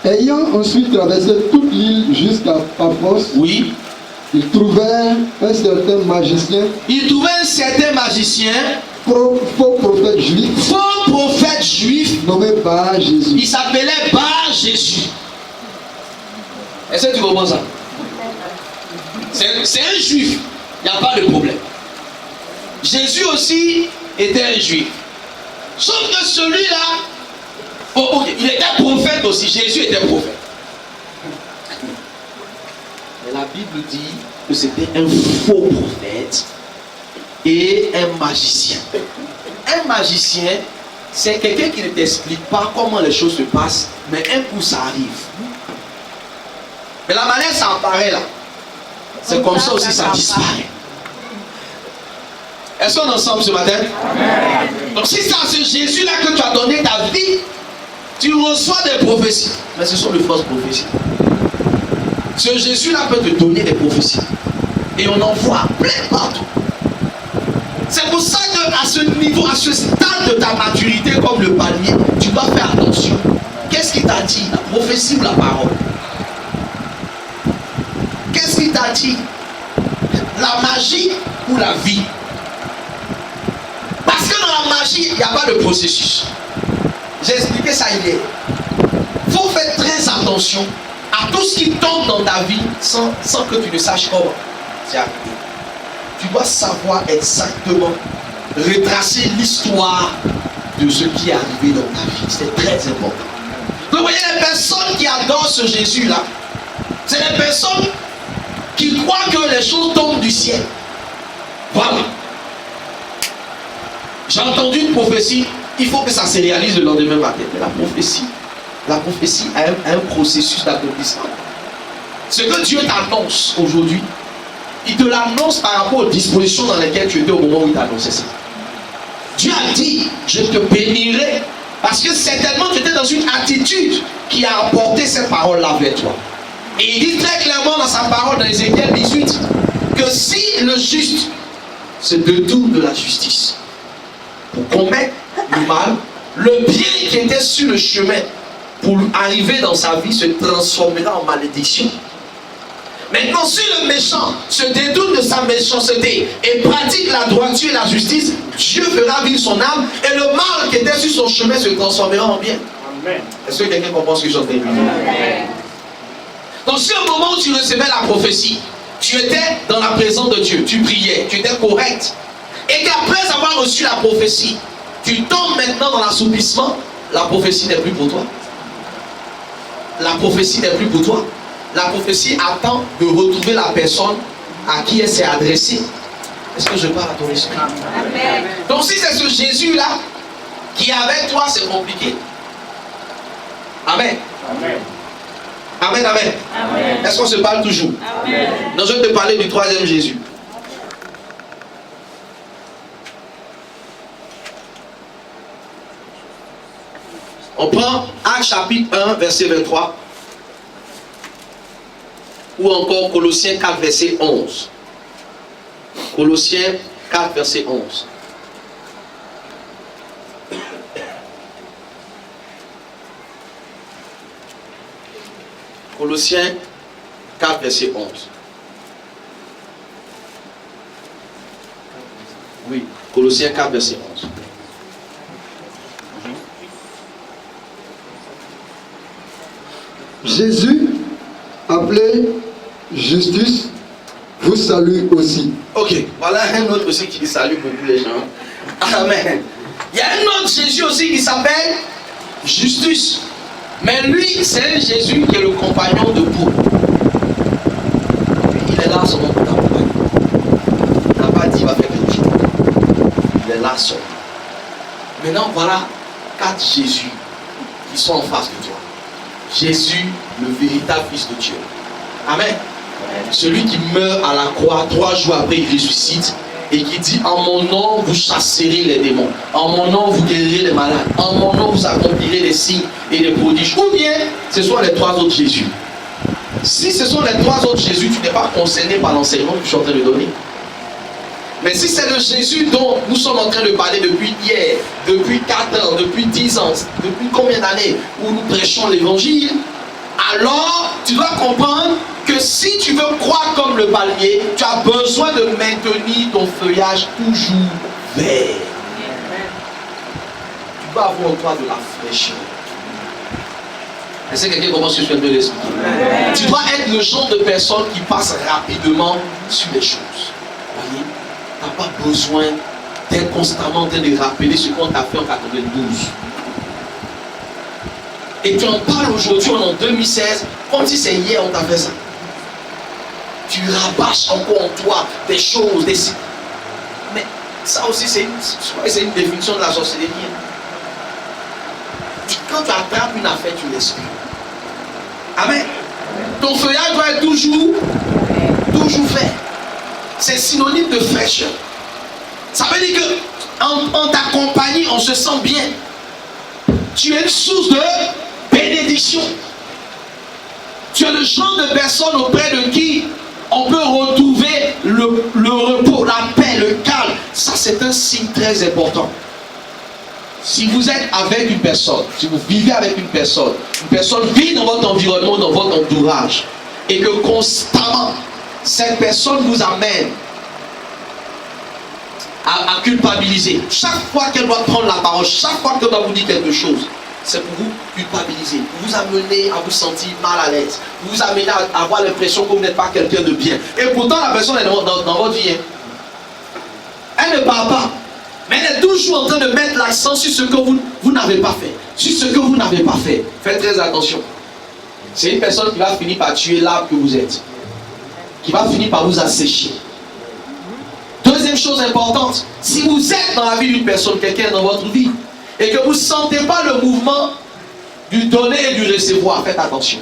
Ayant ensuite traversé toute l'île jusqu'à Paphos, Oui. ils trouvèrent un certain magicien, Il trouvait un certain magicien, faux prophète juif, faux prophète juif. nommé Bar Jésus. Il s'appelait Bar Jésus. Est-ce que tu comprends ça? C'est un juif. Il n'y a pas de problème. Jésus aussi était un juif. Sauf que celui-là, okay, il était prophète aussi. Jésus était prophète. Mais la Bible dit que c'était un faux prophète et un magicien. Un magicien, c'est quelqu'un qui ne t'explique pas comment les choses se passent, mais un coup ça arrive. Mais la manière ça apparaît là, c'est comme ça aussi ça disparaît. Est-ce qu'on est ensemble ce matin? Donc si c'est à ce Jésus-là que tu as donné ta vie, tu reçois des prophéties. Mais ce sont de fausses prophéties. Ce Jésus-là peut te donner des prophéties. Et on en voit plein partout. C'est pour ça qu'à ce niveau, à ce stade de ta maturité comme le palmier, tu dois faire attention. Qu'est-ce qui t'a dit? La prophétie ou la parole? Qu'est-ce qui t'a dit? La magie ou la vie? Parce que dans la magie, il n'y a pas de processus. J'ai expliqué ça hier. Il faut faire très attention à tout ce qui tombe dans ta vie sans que tu ne saches comment c'est arrivé. Tu dois savoir exactement, retracer l'histoire de ce qui est arrivé dans ta vie. C'est très important. Donc vous voyez, les personnes qui adorent ce Jésus-là, c'est les personnes qui croient que les choses tombent du ciel. Voilà. J'ai entendu une prophétie, il faut que ça se réalise le lendemain matin. Mais la prophétie a un processus d'accomplissement. Ce que Dieu t'annonce aujourd'hui, il te l'annonce par rapport aux dispositions dans lesquelles tu étais au moment où il t'annonçait ça. Dieu a dit, je te bénirai, parce que certainement tu étais dans une attitude qui a apporté cette parole-là vers toi. Et il dit très clairement dans sa parole, dans Ézéchiel 18, que si le juste se détourne de la justice pour commettre le mal, le bien qui était sur le chemin pour arriver dans sa vie se transformera en malédiction. Maintenant, si le méchant se détourne de sa méchanceté et pratique la droiture et la justice, Dieu fera vivre son âme et le mal qui était sur son chemin se transformera en bien. Amen. Est-ce que quelqu'un comprend ce que je suis en train de dire? Donc, si au moment où tu recevais la prophétie, tu étais dans la présence de Dieu, tu priais, tu étais correct, et qu'après avoir reçu la prophétie, tu tombes maintenant dans l'assouplissement, la prophétie n'est plus pour toi. La prophétie n'est plus pour toi. La prophétie attend de retrouver la personne à qui elle s'est adressée. Est-ce que je parle à ton esprit? Amen. Donc si c'est ce Jésus-là qui est avec toi, c'est compliqué. Amen. Amen. Amen, amen. Amen. Est-ce qu'on se parle toujours? Amen. Donc je vais te parler du troisième Jésus. On prend Actes chapitre 1, verset 23. Ou encore Colossiens 4, verset 11. Colossiens 4, verset 11. Colossiens 4, verset 11. Oui, Colossiens 4, verset 11. Jésus, appelé Justus, vous salue aussi. Ok, voilà un autre aussi qui salue beaucoup les gens. Amen. Il y a un autre Jésus aussi qui s'appelle Justus. Mais lui, c'est un Jésus qui est le compagnon de Paul. Il est là seulement pour t'accompagner. Il n'a pas dit qu'il va faire quelque chose. Il est là seulement. Maintenant, voilà 4 Jésus qui sont en face de toi. Jésus, le véritable Fils de Dieu. Amen. Celui qui meurt à la croix, 3 jours après il ressuscite et qui dit: en mon nom vous chasserez les démons, en mon nom vous guérirez les malades, en mon nom vous accomplirez des signes et des prodiges. Ou bien ce sont les 3 autres Jésus. Si ce sont les 3 autres Jésus, tu n'es pas concerné par l'enseignement que je suis en train de donner. Mais si c'est le Jésus dont nous sommes en train de parler depuis hier, depuis 4 ans, depuis 10 ans, depuis combien d'années où nous prêchons l'évangile, alors tu dois comprendre que si tu veux croire comme le palmier, tu as besoin de maintenir ton feuillage toujours vert. Tu dois avoir en toi de la fraîcheur. Est-ce que quelqu'un comprend ce que je viens de l'expliquer? Tu dois être le genre de personne qui passe rapidement sur les choses. Voyez, tu n'as pas besoin d'être constamment en train de rappeler ce qu'on t'a fait en 92. Et tu en parles aujourd'hui, en 2016, comme si c'est hier on t'a fait ça. Tu rabâches encore en toi des choses, des... Mais ça aussi, c'est une définition de la sorcellerie. Quand tu attrapes une affaire, tu l'exclus. Amen. Ton feuillage doit être toujours vert. C'est synonyme de fraîcheur. Ça veut dire que en ta compagnie, on se sent bien. Tu es une source de bénédiction. Tu es le genre de personne auprès de qui on peut retrouver le repos, la paix, le calme. Ça, c'est un signe très important. si vous êtes avec une personne, si vous vivez avec une personne vit dans votre environnement, dans votre entourage, et que constamment, cette personne vous amène à culpabiliser. Chaque fois qu'elle doit prendre la parole, chaque fois qu'elle doit vous dire quelque chose, c'est pour vous culpabiliser, pour vous amener à vous sentir mal à l'aise, pour vous amener à avoir l'impression que vous n'êtes pas quelqu'un de bien. Et pourtant, la personne est dans votre vie. Elle ne parle pas, mais elle est toujours en train de mettre l'accent sur ce que vous n'avez pas fait. Sur ce que vous n'avez pas fait. Faites très attention. C'est une personne qui va finir par tuer l'arbre que vous êtes. Qui va finir par vous assécher. Deuxième chose importante, si vous êtes dans la vie d'une personne, quelqu'un dans votre vie, et que vous ne sentez pas le mouvement du donner et du recevoir, faites attention.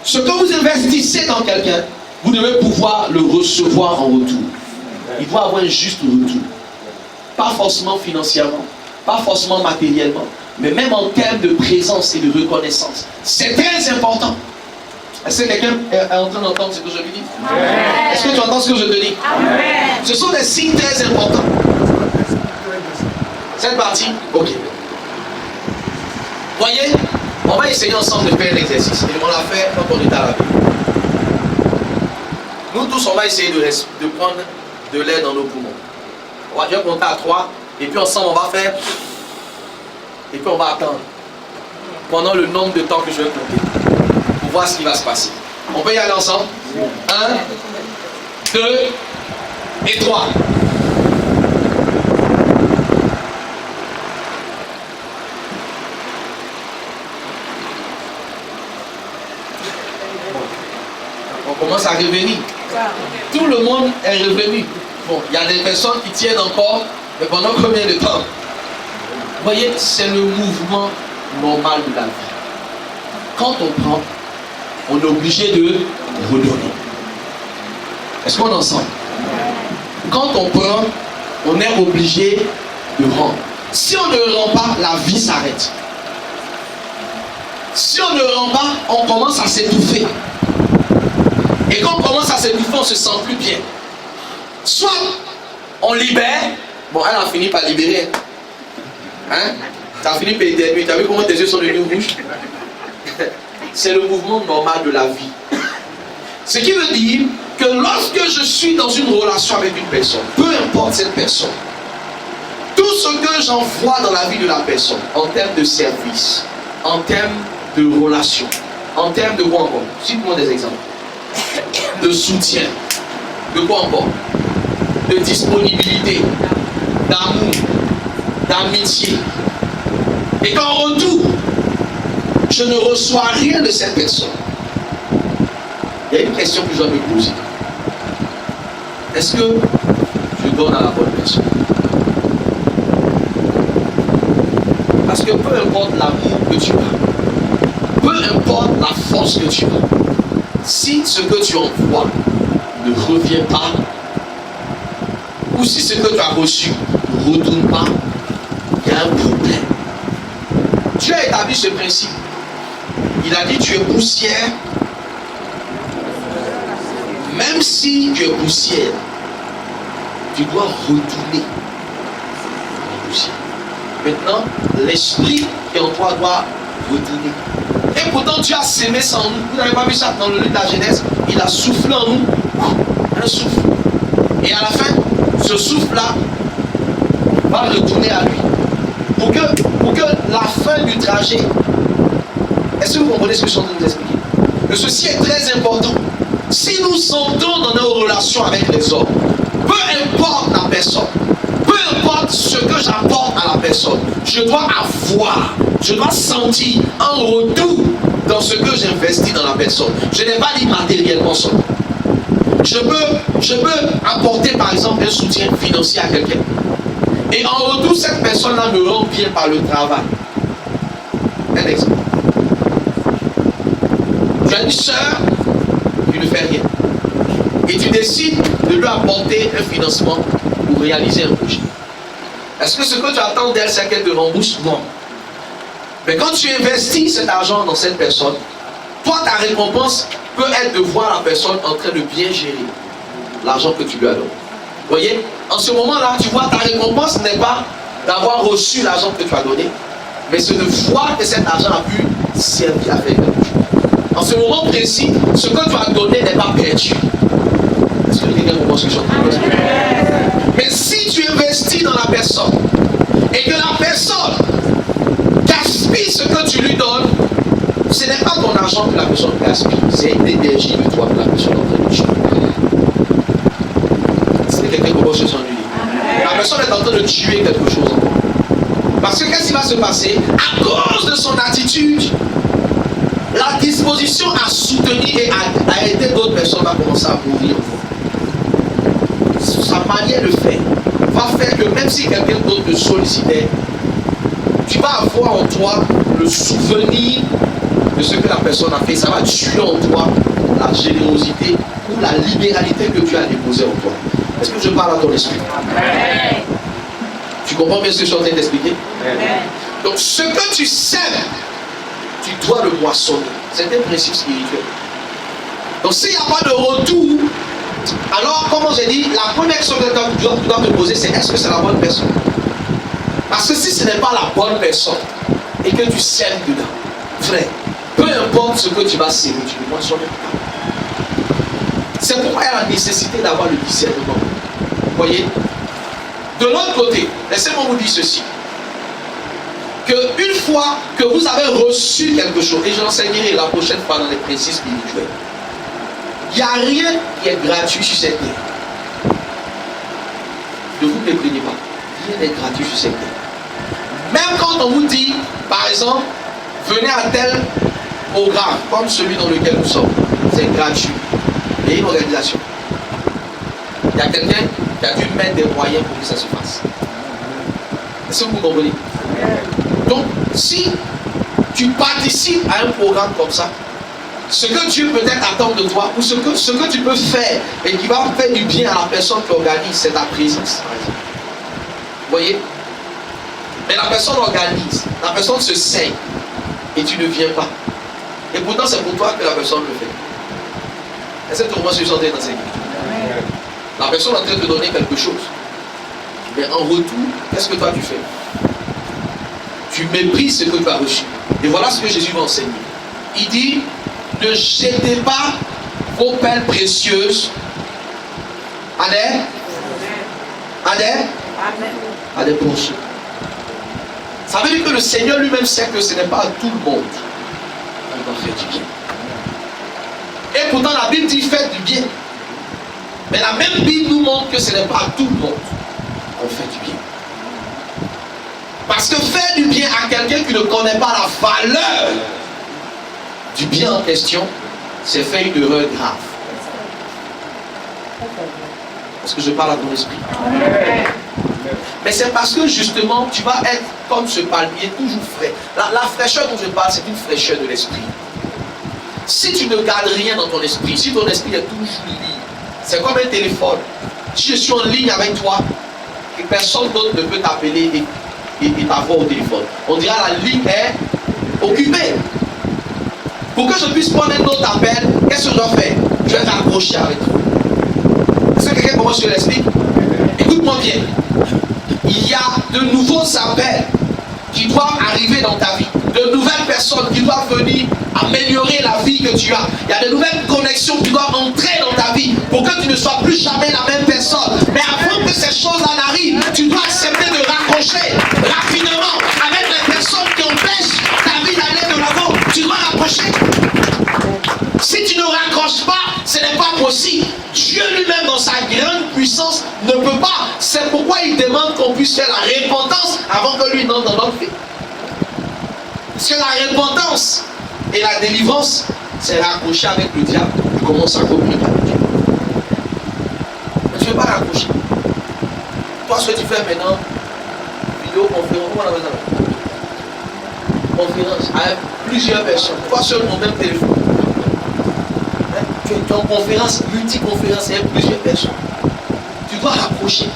Ce que vous investissez dans quelqu'un, vous devez pouvoir le recevoir en retour. Il doit avoir un juste retour. Pas forcément financièrement, pas forcément matériellement, mais même en termes de présence et de reconnaissance. C'est très important. Est-ce que quelqu'un est en train d'entendre ce que je lui dis? Est-ce que tu entends ce que je te dis? Amen. Ce sont des signes très importants. Cette partie, ok. Voyez, on va essayer ensemble de faire l'exercice. Et on l'a fait quand on est à la vie. Nous tous, on va essayer de prendre de l'air dans nos poumons. On va déjà compter à 3. Et puis ensemble, on va faire. Et puis on va attendre. Pendant le nombre de temps que je vais compter. Pour voir ce qui va se passer. On peut y aller ensemble? 1, 2 et 3. On commence à revenir. Tout le monde est revenu. Bon, il y a des personnes qui tiennent encore, mais pendant combien de temps? Vous voyez, c'est le mouvement normal de la vie. Quand on prend, on est obligé de redonner. Est-ce qu'on est ensemble? Quand on prend, on est obligé de rendre. Si on ne rend pas, la vie s'arrête. Si on ne rend pas, on commence à s'étouffer. Et quand on commence à s'étouffer, on ne se sent plus bien. Soit on libère, bon, elle a fini par libérer. Hein? Tu as fini par éternuer. Tu as vu comment tes yeux sont devenus rouges? C'est le mouvement normal de la vie. Ce qui veut dire que lorsque je suis dans une relation avec une personne, peu importe cette personne, tout ce que j'envoie dans la vie de la personne, en termes de service, en termes de relation, en termes de quoi encore? Cite-moi des exemples. De soutien, de quoi encore? De disponibilité, d'amour, d'amitié. Et qu'en retour, je ne reçois rien de cette personne. Il y a une question que je dois me poser. Est-ce que je donne à la bonne personne? Parce que peu importe l'amour que tu as, peu importe la force que tu as, si ce que tu envoies ne revient pas, ou si ce que tu as reçu ne retourne pas, il y a un problème. Dieu a établi ce principe. Il a dit tu es poussière. Même si tu es poussière, tu dois retourner en poussière. Maintenant, l'esprit qui est en toi doit retourner. Et pourtant Dieu a sémé ça en nous. Vous n'avez pas vu ça dans le livre de la Genèse? Il a soufflé en nous un souffle. Et à la fin, ce souffle-là va retourner à lui. Pour que la fin du trajet. Est-ce que vous comprenez ce que je suis en train de vous expliquer? Que ceci est très important. Si nous sentons dans nos relations avec les hommes, peu importe la personne, peu importe ce que j'apporte à la personne, je dois avoir, je dois sentir un retour dans ce que j'investis dans la personne. Je n'ai pas dit matériellement seulement. Je peux apporter par exemple un soutien financier à quelqu'un. Et en retour, cette personne-là me rend bien par le travail. Un exemple. Tu as une soeur qui ne fait rien. Et tu décides de lui apporter un financement pour réaliser un projet. Est-ce que ce que tu attends d'elle, c'est qu'elle te rembourse? Non. Mais quand tu investis cet argent dans cette personne, toi, ta récompense peut être de voir la personne en train de bien gérer l'argent que tu lui as donné. Vous voyez? En ce moment-là, tu vois, ta récompense n'est pas d'avoir reçu l'argent que tu as donné, mais c'est de voir que cet argent a pu servir à faire quelque chose. En ce moment précis, ce que tu as donné n'est pas perdu. Est-ce que quelqu'un comprend ce que je suis en train de dire? Mais si tu investis dans la personne et que la personne gaspille ce que tu lui donnes, ce n'est pas ton argent que la personne gaspille, c'est l'énergie de toi que la personne est en train de tuer. Est-ce que quelqu'un comprend ce que je suis en train de dire? La personne est en train de tuer quelque chose en toi. Parce que qu'est-ce qui va se passer? À cause de son attitude, la disposition à soutenir et à aider d'autres personnes va commencer à mourir. Sa manière de faire va faire que même si quelqu'un d'autre te sollicitait, tu vas avoir en toi le souvenir de ce que la personne a fait. Ça va tuer en toi la générosité ou la libéralité que tu as déposée en toi. Est-ce que je parle à ton esprit? Amen. Tu comprends bien ce que je suis en train d'expliquer? Donc ce que tu sèmes, tu dois le moissonner. C'est un principe spirituel. Donc s'il n'y a pas de retour, alors comme j'ai dit, la première question que tu dois te poser, c'est est-ce que c'est la bonne personne? Parce que si ce n'est pas la bonne personne et que tu sèmes dedans, frère, peu importe ce que tu vas s'aimer, tu ne moissonnes pas. C'est pourquoi il y a la nécessité d'avoir le discernement. Vous voyez? De l'autre côté, laissez-moi vous dire ceci. Qu'une fois que vous avez reçu quelque chose, et j'enseignerai la prochaine fois dans les principes spirituels, il n'y a rien qui est gratuit sur cette terre. Ne vous méprenez pas. Rien n'est gratuit sur cette terre. Même quand on vous dit, par exemple, venez à tel programme, comme celui dans lequel nous sommes, c'est gratuit. Il y a une organisation. Il y a quelqu'un qui a dû mettre des moyens pour que ça se fasse. Est-ce que vous comprenez? Donc, si tu participes à un programme comme ça, ce que Dieu peut-être attend de toi, ou ce que tu peux faire et qui va faire du bien à la personne qui organise, c'est ta présence. Vous voyez? Mais la personne organise, la personne se saigne et tu ne viens pas. Et pourtant, c'est pour toi que la personne le fait. Est-ce que tu comprends ce que je suis en train d'enseigner? La personne est en train de te donner quelque chose. Mais en retour, qu'est-ce que toi tu fais? Tu méprises ce que tu as reçu. Et voilà ce que Jésus va enseigner. Il dit, ne jetez pas vos perles précieuses à des ponceaux. Ça veut dire que le Seigneur lui-même sait que ce n'est pas à tout le monde qu'on doit faire du bien. Et pourtant la Bible dit faites du bien. Mais la même Bible nous montre que ce n'est pas à tout le monde qu'on fait du bien. Parce que faire du bien à quelqu'un qui ne connaît pas la valeur du bien en question, c'est faire une erreur grave. Est-ce que je parle à ton esprit? Mais c'est parce que justement, tu vas être comme ce palmier, toujours frais. La fraîcheur dont je parle, c'est une fraîcheur de l'esprit. Si tu ne gardes rien dans ton esprit, si ton esprit est toujours libre, c'est comme un téléphone. Si je suis en ligne avec toi, et personne d'autre ne peut t'appeler et t'avoir au téléphone, on dira la ligne est occupée. Pour que je puisse prendre un autre appel, qu'est-ce que je dois faire? Je vais raccrocher avec toi. Est-ce que quelqu'un comprend ce que je l'explique? Écoute-moi bien. Il y a de nouveaux appels qui doivent arriver dans ta vie. De nouvelles personnes qui doivent venir améliorer la vie que tu as. Il y a de nouvelles connexions qui doivent entrer dans ta vie pour que tu ne sois plus jamais la même personne. Mais avant que ces choses-là n'arrivent, tu dois accepter de raccrocher rapidement avec les personnes qui empêchent ta vie d'aller de l'avant. Tu dois raccrocher. Si tu ne raccroches pas, ce n'est pas possible. Dieu lui-même dans sa grande puissance ne peut pas. C'est pourquoi il demande qu'on puisse faire la repentance avant que lui n'entre dans notre vie. Parce que la repentance et la délivrance, c'est raccrocher avec le diable. Tu commences à communiquer avec Dieu. Mais tu ne veux pas raccrocher. Toi, ce que tu fais maintenant, vidéoconférence, comment on appelle ça? Conférence avec plusieurs personnes. Toi seul, mon même téléphone. Tu es en conférence, multiconférence avec plusieurs personnes. Tu dois raccrocher.